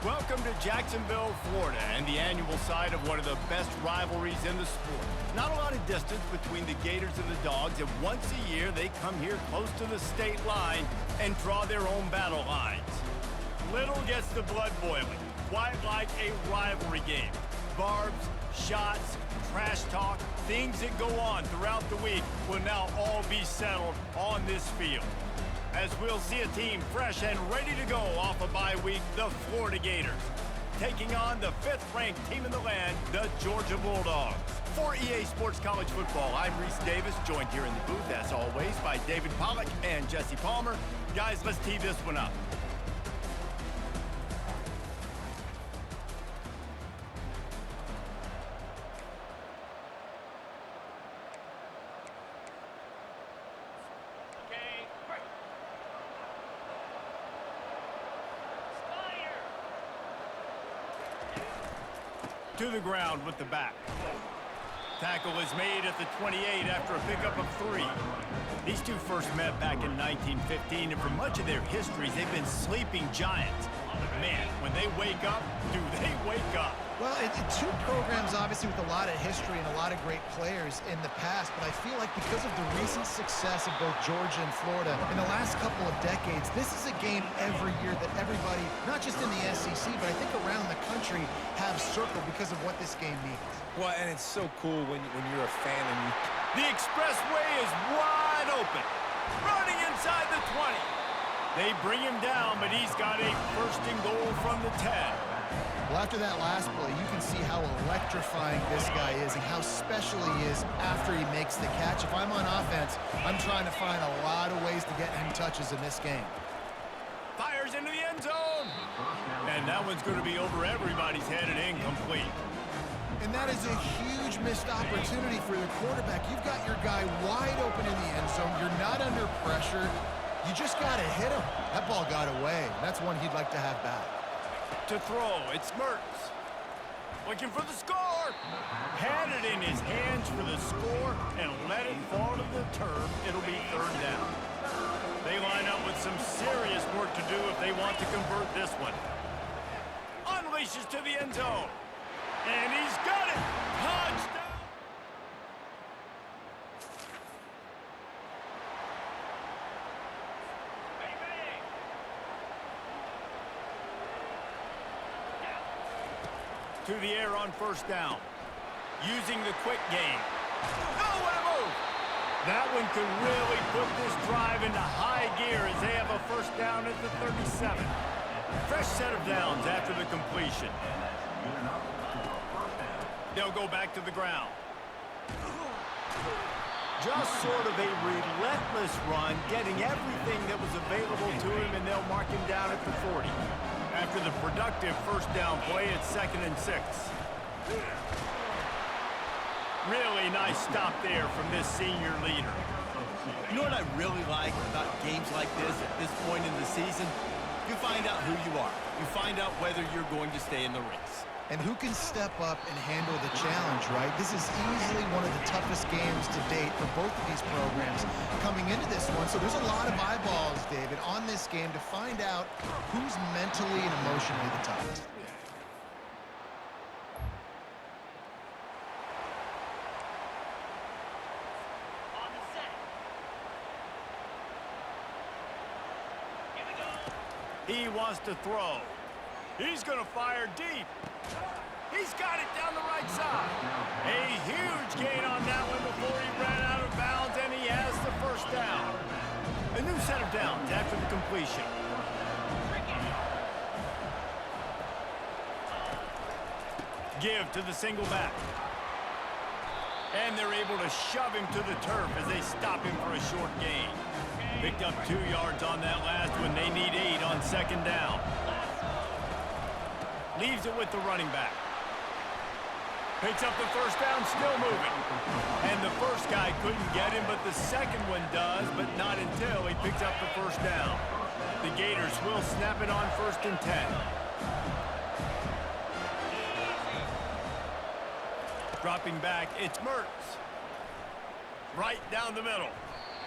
Welcome to Jacksonville, Florida, and the annual site of one of the best rivalries in the sport. Not a lot of distance between the Gators and the Dogs, and once a year they come here close to the state line and draw their own battle lines. Little gets the blood boiling, quite like a rivalry game. Barbs, shots, trash talk, things that go on throughout the week will now all be settled on this field, as we'll see a team fresh and ready to go off a bye week, the Florida Gators, taking on the 5th-ranked team in the land, the Georgia Bulldogs. For EA Sports College Football, I'm Reese Davis, joined here in the booth, as always, by David Pollack and Jesse Palmer. Guys, let's tee this one up. To the ground with the back. Tackle is made at the 28 after a pickup of 3. These two first met back in 1915, and for much of their histories, they've been sleeping giants. But man, when they wake up, do they wake up? Well, two programs, obviously, with a lot of history and a lot of great players in the past, but I feel like because of the recent success of both Georgia and Florida in the last couple of decades, this is a game every year that everybody, not just in the SEC, but I think around the country, have circled because of what this game means. Well, and it's so cool when you're a fan and you... The expressway is wide open, running inside the 20. They bring him down, but he's got a first and goal from the 10. Well, after that last play, you can see how electrifying this guy is and how special he is after he makes the catch. If I'm on offense, I'm trying to find a lot of ways to get him touches in this game. Fires into the end zone. And that one's going to be over everybody's head and incomplete. And that is a huge missed opportunity for the quarterback. You've got your guy wide open in the end zone. You're not under pressure. You just got to hit him. That ball got away. That's one he'd like to have back. To throw, it's Mertz. Looking for the score. Had it in his hands for the score and let it fall to the turf. It'll be 3rd down. They line up with some serious work to do if they want to convert this one. Unleashes to the end zone. And he's got it. Touchdown. To the air on 1st down. Using the quick game. Oh, what a move! That one could really put this drive into high gear as they have a 1st down at the 37. Fresh set of downs after the completion. They'll go back to the ground. Just sort of a relentless run, getting everything that was available to him, and they'll mark him down at the 40. After the productive 1st down play, it's 2nd and 6. Really nice stop there from this senior leader. You know what I really like about games like this at this point in the season? You find out who you are. You find out whether you're going to stay in the race. And who can step up and handle the challenge, right? This is easily one of the toughest games to date for both of these programs coming into this one. So there's a lot of eyeballs, David, on this game to find out who's mentally and emotionally the toughest. He wants to throw. He's going to fire deep. He's got it down the right side. A huge gain on that one before he ran out of bounds, and he has the 1st down. A new set of downs after the completion. Give to the single back. And they're able to shove him to the turf as they stop him for a short gain. Picked up 2 yards on that last one. They need 8 on 2nd down. Leaves it with the running back. Picks up the 1st down, still moving. And the first guy couldn't get him, but the second one does, but not until he picks up the 1st down. The Gators will snap it on 1st and 10. Dropping back, it's Mertz. Right down the middle.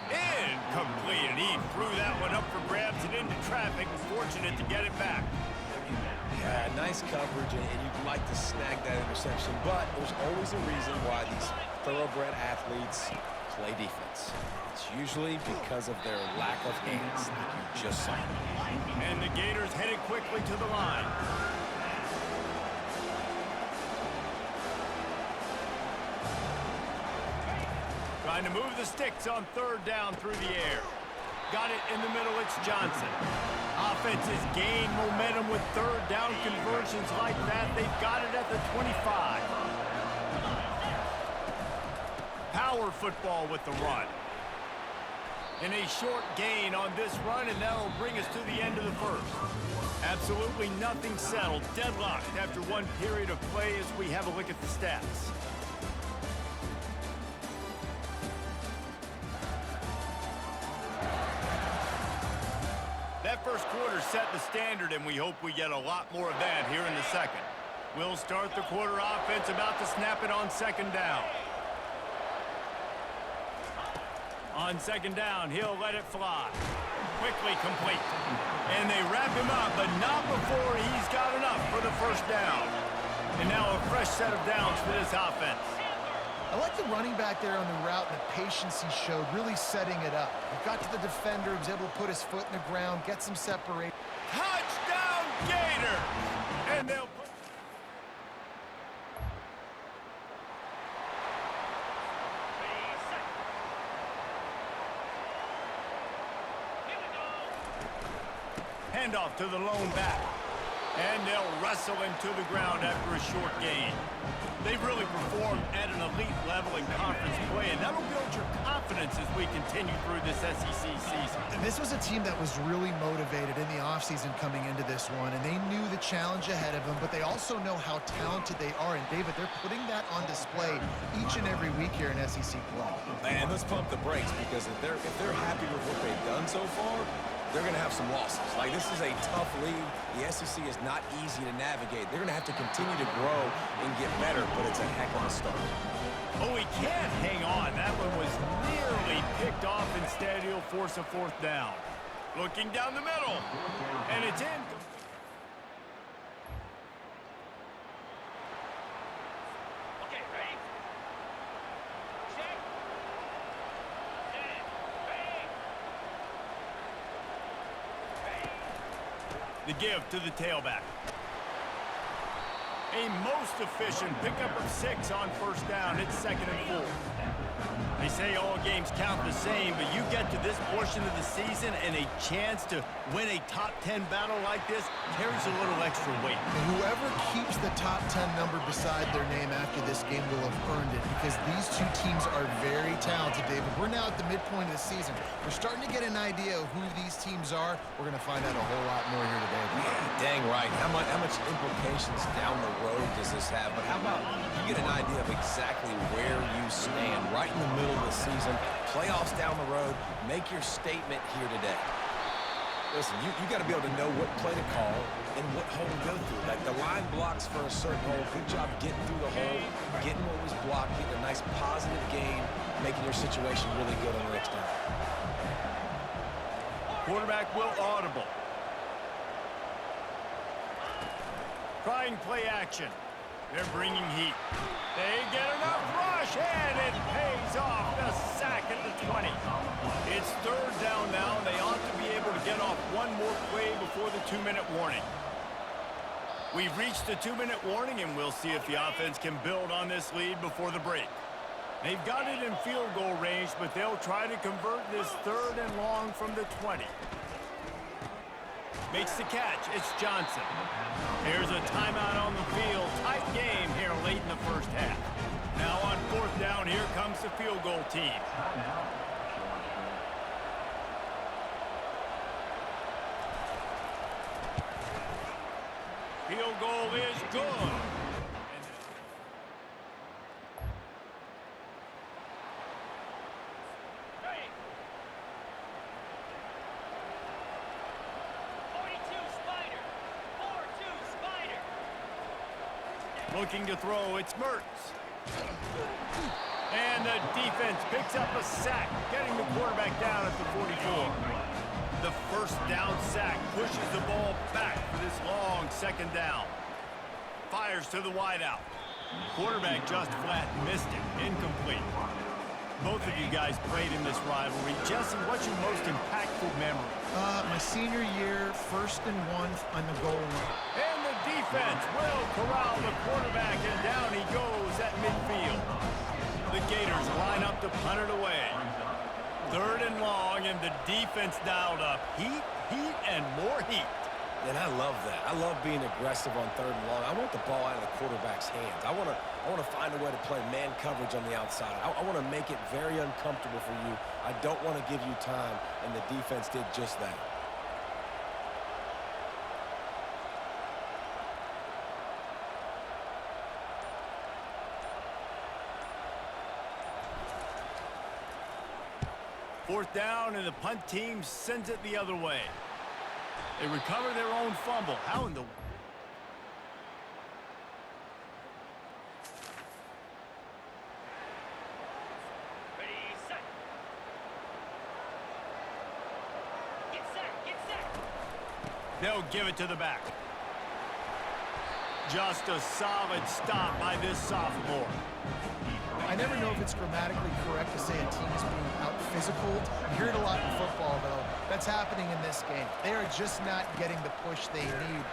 Incomplete, and he threw that one up for grabs and into traffic. Fortunate to get it back. Yeah, nice coverage, and you'd like to snag that interception, but there's always a reason why these thoroughbred athletes play defense. It's usually because of their lack of hands, like you just saw. And the Gators headed quickly to the line. Trying to move the sticks on third down through the air. Got it in the middle, it's Johnson. Offenses gain momentum with third down conversions like that. They've got it at the 25. Power football with the run. And a short gain on this run, and that'll bring us to the end of the first. Absolutely nothing settled. Deadlocked after one period of play as we have a look at the stats. That first quarter set the standard, and we hope we get a lot more of that here in the second. We'll start the quarter offense, about to snap it on second down. On second down, he'll let it fly. Quickly complete. And they wrap him up, but not before he's got enough for the first down. And now a fresh set of downs for this offense. I like the running back there on the route and the patience he showed, really setting it up. He got to the defender, he was able to put his foot in the ground, get some separation. Touchdown, Gators! And they'll put... Handoff to the lone back. And they'll wrestle him to the ground after a short gain. They've really performed at an elite level in conference play, and that'll build your confidence as we continue through this SEC season. This was a team that was really motivated in the offseason coming into this one, and they knew the challenge ahead of them, but they also know how talented they are. And, David, they're putting that on display each and every week here in SEC play. Man, let's pump the brakes, because if they're happy with what they've done so far, they're going to have some losses. Like, this is a tough league. The SEC is not easy to navigate. They're going to have to continue to grow and get better, but it's a heck of a start. Oh, he can't hang on. That one was nearly picked off. Instead, he'll force a fourth down. Looking down the middle, and it's in. The give to the tailback. A most efficient pickup of 6 on first down. It's 2nd and 4. They say all games count the same, but you get to this portion of the season and a chance to win a top 10 battle like this carries a little extra weight. And whoever keeps the top 10 number beside their name after this game will have earned it, because these two teams are very talented, David. We're now at the midpoint of the season. We're starting to get an idea of who these teams are. We're going to find out a whole lot more here today. Yeah, dang right. How much implications down the road does this have? But how about you get an idea of exactly where you stand right in the middle of the season, playoffs down the road, make your statement here today. Listen, you got to be able to know what play to call and what hole to go through. Like the line blocks for a certain hole. Good job getting through the hole, getting what was blocked, getting a nice positive gain, making your situation really good on the next down. Quarterback will audible. Trying play action. They're bringing heat. They get enough rush, and it pays off. The sack at the 20. It's third down now, and they ought to be able to get off one more play before the 2-minute warning. We've reached the 2-minute warning, and we'll see if the offense can build on this lead before the break. They've got it in field goal range, but they'll try to convert this 3rd and long from the 20. Makes the catch. It's Johnson. Here's a timeout on the field. Tight game here late in the first half. Now on 4th down, here comes the field goal team. Field goal is good. Looking to throw, it's Mertz. And the defense picks up a sack, getting the quarterback down at the 44. The first down sack pushes the ball back for this long second down. Fires to the wideout. Quarterback just flat missed it. Incomplete. Both of you guys played in this rivalry. Jesse, what's your most impactful memory? My senior year, 1st and 1 on the goal line. And the defense will corral the quarterback, and down he goes at midfield. The Gators line up to punt it away. 3rd and long, and the defense dialed up. Heat, and more heat. And I love that. I love being aggressive on 3rd and long. I want the ball out of the quarterback's hands. I want to find a way to play man coverage on the outside. I want to make it very uncomfortable for you. I don't want to give you time, and the defense did just that. Fourth down, and the punt team sends it the other way. They recover their own fumble. How in the... Ready, set. Get set. They'll give it to the back. Just a solid stop by this sophomore. I never know if it's grammatically correct to say a team is being out-physicaled. You hear it a lot in football, though. That's happening in this game. They are just not getting the push they need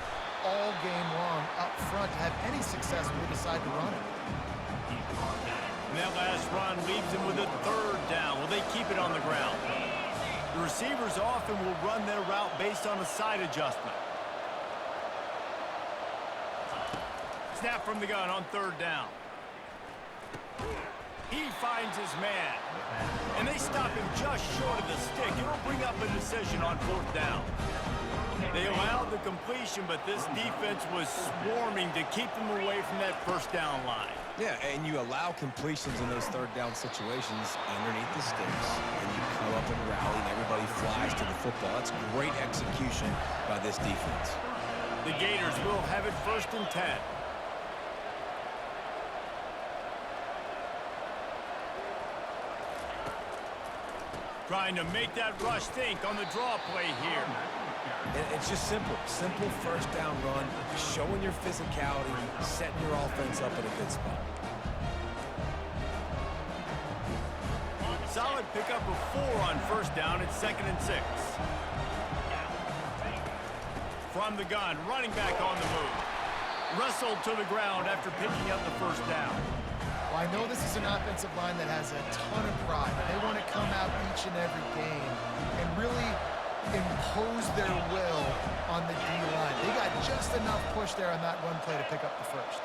all game long up front to have any success when they decide to run it. And that last run leaves them with a 3rd down. Will they keep it on the ground? The receivers often will run their route based on a side adjustment. Snap from the gun on 3rd down. He finds his man. And they stop him just short of the stick. It'll bring up a decision on 4th down. They allowed the completion, but this defense was swarming to keep them away from that 1st down line. Yeah, and you allow completions in those 3rd down situations underneath the sticks, and you come up and rally, and everybody flies to the football. That's great execution by this defense. The Gators will have it 1st and 10. Trying to make that rush think on the draw play here. And it's just simple 1st down run, showing your physicality, setting your offense up in a good spot. Solid pickup of 4 on 1st down. It's 2nd and 6. From the gun, running back on the move. Wrestled to the ground after picking up the 1st down. Well, I know this is an offensive line that has a ton of pride. They want to come out each and every game and really impose their will on the D-line. They got just enough push there on that run play to pick up the 1st.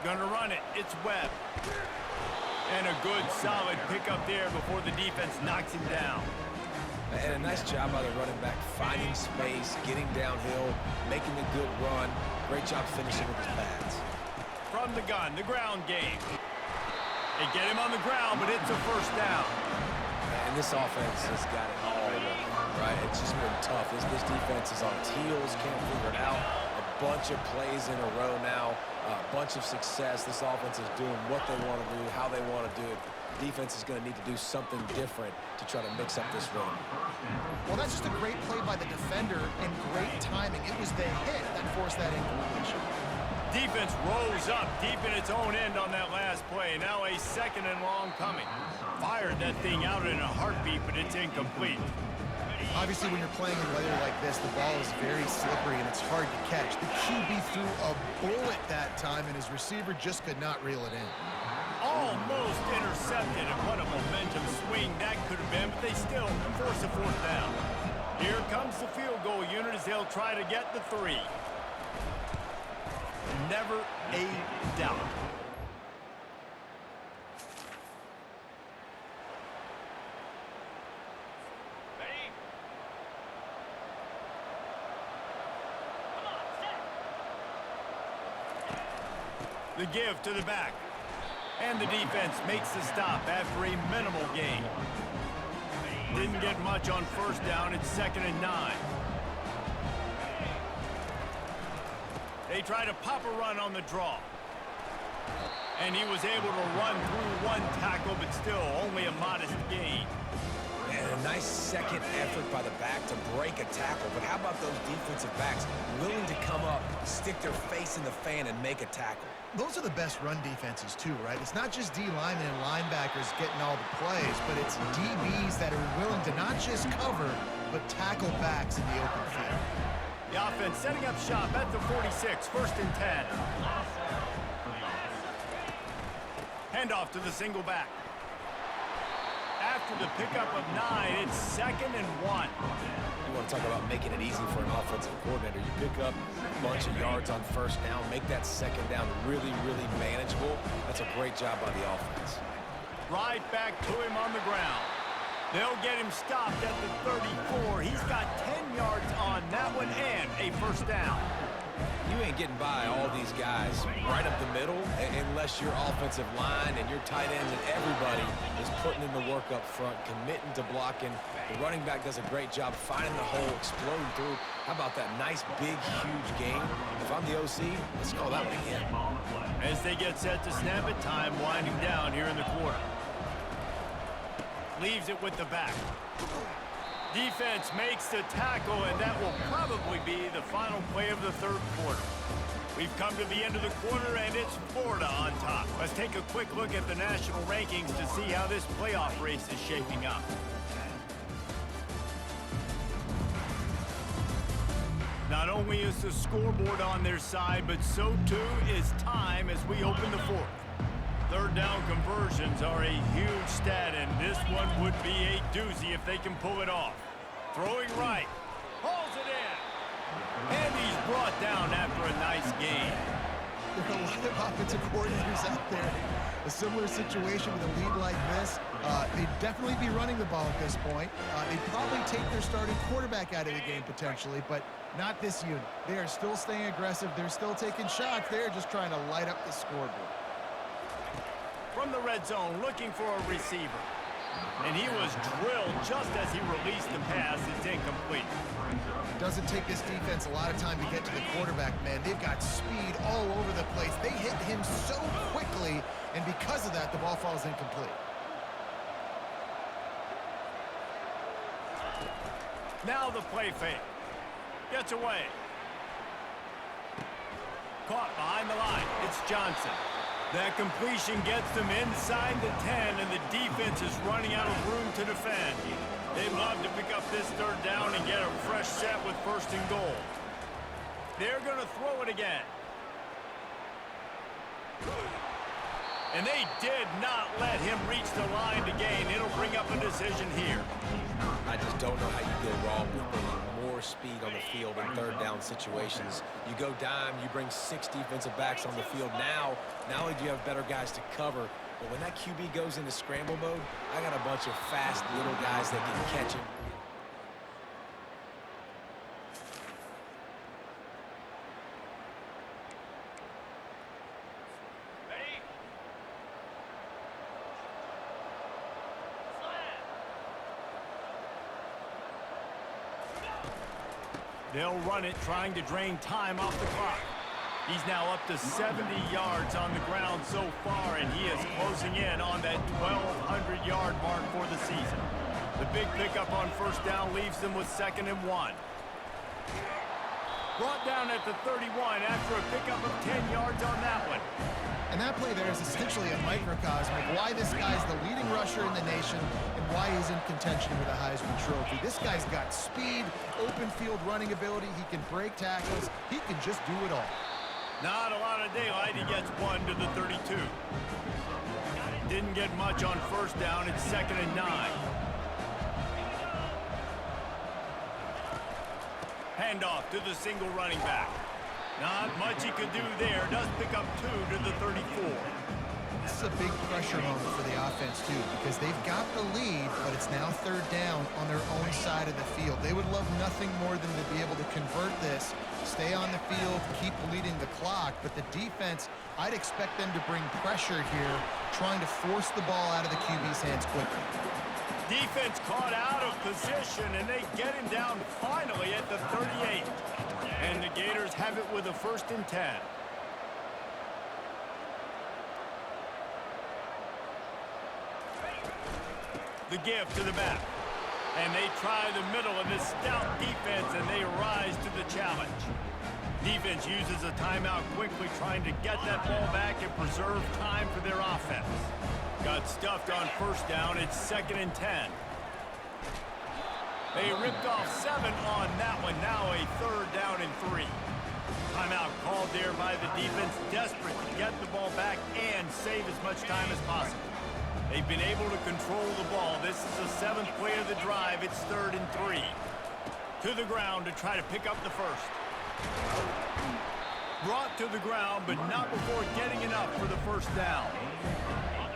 Gonna run it. It's Webb. And a good, solid pickup there before the defense knocks him down. And a nice job by the running back, finding space, getting downhill, making a good run. Great job finishing with his pads. From the gun, the ground game. They get him on the ground, but it's a 1st down. And this offense has got it all right. It's just been tough. This defense is on its heels, can't figure it out. A bunch of plays in a row now, a bunch of success. This offense is doing what they want to do, how they want to do it. Defense is going to need to do something different to try to mix up this run. Well, that's just a great play by the defender and great timing. It was the hit that forced that incompletion. Defense rolls up deep in its own end on that last play. Now a 2nd and long coming. Fired that thing out in a heartbeat, but it's incomplete. Obviously, when you're playing in weather like this, the ball is very slippery and it's hard to catch. The QB threw a bullet that time, and his receiver just could not reel it in. Almost intercepted, and what a momentum swing that could have been, but they still force a 4th down. Here comes the field goal unit as they'll try to get the 3. Never a doubt. Ready? Come on, set. The give to the back. And the defense makes the stop after a minimal gain. Didn't get much on 1st down. It's 2nd and 9. They try to pop a run on the draw. And he was able to run through one tackle, but still only a modest gain. And a nice second effort by the back to break a tackle. But how about those defensive backs willing to come up, stick their face in the fan, and make a tackle? Those are the best run defenses too, right? It's not just D linemen and linebackers getting all the plays, but it's DBs that are willing to not just cover, but tackle backs in the open field. The offense setting up shop at the 46, 1st and 10. Handoff to the single back. After the pickup of 9, it's 2nd and 1. You want to talk about making it easy for an offensive coordinator. You pick up a bunch of yards on 1st down, make that 2nd down really, really manageable. That's a great job by the offense. Right back to him on the ground. They'll get him stopped at the 34. He's got 10 yards on that one and a 1st down. You ain't getting by all these guys right up the middle unless your offensive line and your tight ends and everybody is putting in the work up front, committing to blocking. The running back does a great job finding the hole, exploding through. How about that nice, big, huge gain? If I'm the OC, let's call that one again. As they get set to snap it, time winding down here in the quarter. Leaves it with the back. Defense makes the tackle, and that will probably be the final play of the 3rd quarter. We've come to the end of the quarter, and it's Florida on top. Let's take a quick look at the national rankings to see how this playoff race is shaping up. Not only is the scoreboard on their side, but so too is time as we open the 4th. 3rd down conversions are a huge stat, and this one would be a doozy if they can pull it off. Throwing right, hauls it in, and he's brought down after a nice gain. There are a lot of offensive coordinators out there. A similar situation with a lead like this, they'd definitely be running the ball at this point. They'd probably take their starting quarterback out of the game potentially, but not this unit. They are still staying aggressive. They're still taking shots. They're just trying to light up the scoreboard. From the red zone, looking for a receiver. And he was drilled just as he released the pass. It's incomplete. Doesn't take this defense a lot of time to get to the quarterback, man. They've got speed all over the place. They hit him so quickly, and because of that, the ball falls incomplete. Now the play fake. Gets away. Caught behind the line. It's Johnson. That completion gets them inside the 10, and the defense is running out of room to defend. They'd love to pick up this 3rd down and get a fresh set with 1st and goal. They're going to throw it again. And they did not let him reach the line to gain. It'll bring up a decision here. I just don't know how you go wrong with bringing more speed on the field in 3rd down situations. You go dime, you bring 6 defensive backs on the field. Now, not only do you have better guys to cover, but when that QB goes into scramble mode, I got a bunch of fast little guys that can catch him. Ready? They'll run it, trying to drain time off the clock. He's now up to 70 yards on the ground so far, and he is closing in on that 1,200-yard mark for the season. The big pickup on 1st down leaves them with 2nd and 1. Brought down at the 31 after a pickup of 10 yards on that one. And that play there is essentially a microcosm of why this guy's the leading rusher in the nation and why he's in contention with a Heisman Trophy. This guy's got speed, open field running ability. He can break tackles. He can just do it all. Not a lot of daylight. He gets 1 to the 32. Didn't get much on 1st down. It's 2nd and 9. Handoff to the single running back. Not much he could do there. Does pick up 2 to the 34. This is a big pressure moment for the offense, too, because they've got the lead, but it's now 3rd down on their own side of the field. They would love nothing more than to be able to convert this, stay on the field, keep bleeding the clock, but the defense, I'd expect them to bring pressure here, trying to force the ball out of the QB's hands quickly. Defense caught out of position, and they get him down finally at the 38. And the Gators have it with a 1st and 10. The give to the back. And they try the middle in this stout defense, and they rise to the challenge. Defense uses a timeout quickly, trying to get that ball back and preserve time for their offense. Got stuffed on first down. It's 2nd and 10. They ripped off 7 on that one. Now a 3rd down and 3. Timeout called there by the defense, desperate to get the ball back and save as much time as possible. They've been able to control the ball. This is the 7th play of the drive. It's 3rd and 3. To the ground to try to pick up the first. Brought to the ground, but not before getting enough for the first down.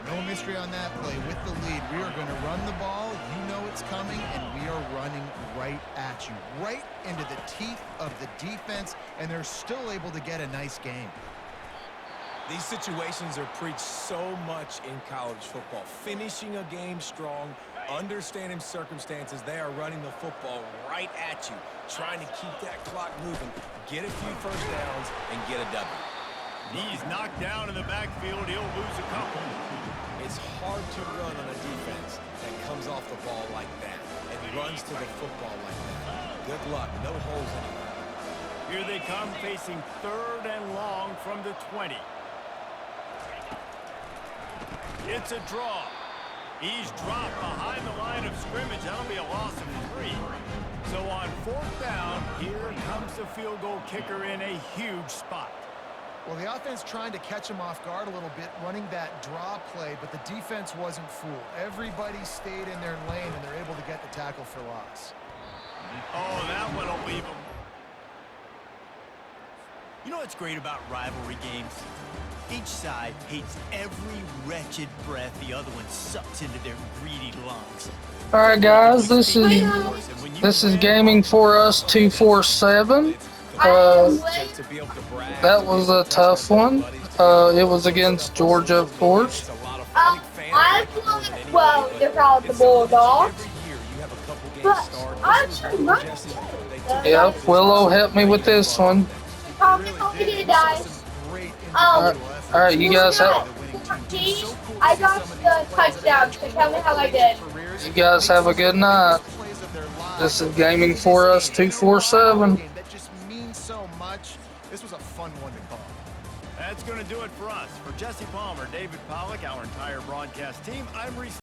No mystery on that play. With the lead, we are going to run the ball. You know it's coming, and we are running right at you, right into the teeth of the defense, and they're still able to get a nice game. These situations are preached so much in college football. Finishing a game strong, understanding circumstances. They are running the football right at you, trying to keep that clock moving, get a few first downs, and get a W. He's knocked down in the backfield. He'll lose a couple. It's hard to run on a defense that comes off the ball like that and runs to the football like that. Good luck. No holes anywhere. Here they come, facing 3rd and long from the 20. It's a draw. He's dropped behind the line of scrimmage. That'll be a loss of 3. So on 4th down, here comes the field goal kicker in a huge spot. Well, the offense trying to catch him off guard a little bit, running that draw play, but the defense wasn't fooled. Everybody stayed in their lane, and they're able to get the tackle for loss. Oh, that one will leave him. You know what's great about rivalry games? Each side hates every wretched breath the other one sucks into their greedy lungs. All right, guys, this is Gaming for Us 247. That was a tough one. It was against Georgia, of course. I played, well, they're called the Bulldogs, but I actually not. Yep, Willow helped me with this one. Help me get dice. All right, you guys have. 14, I got the touchdown, so tell me how I did. You guys have a good night. This is Gaming for Us 247. That just means so much. This was a fun one to call. That's going to do it for us. For Jesse Palmer, David Pollack, our entire broadcast team, I'm Reese.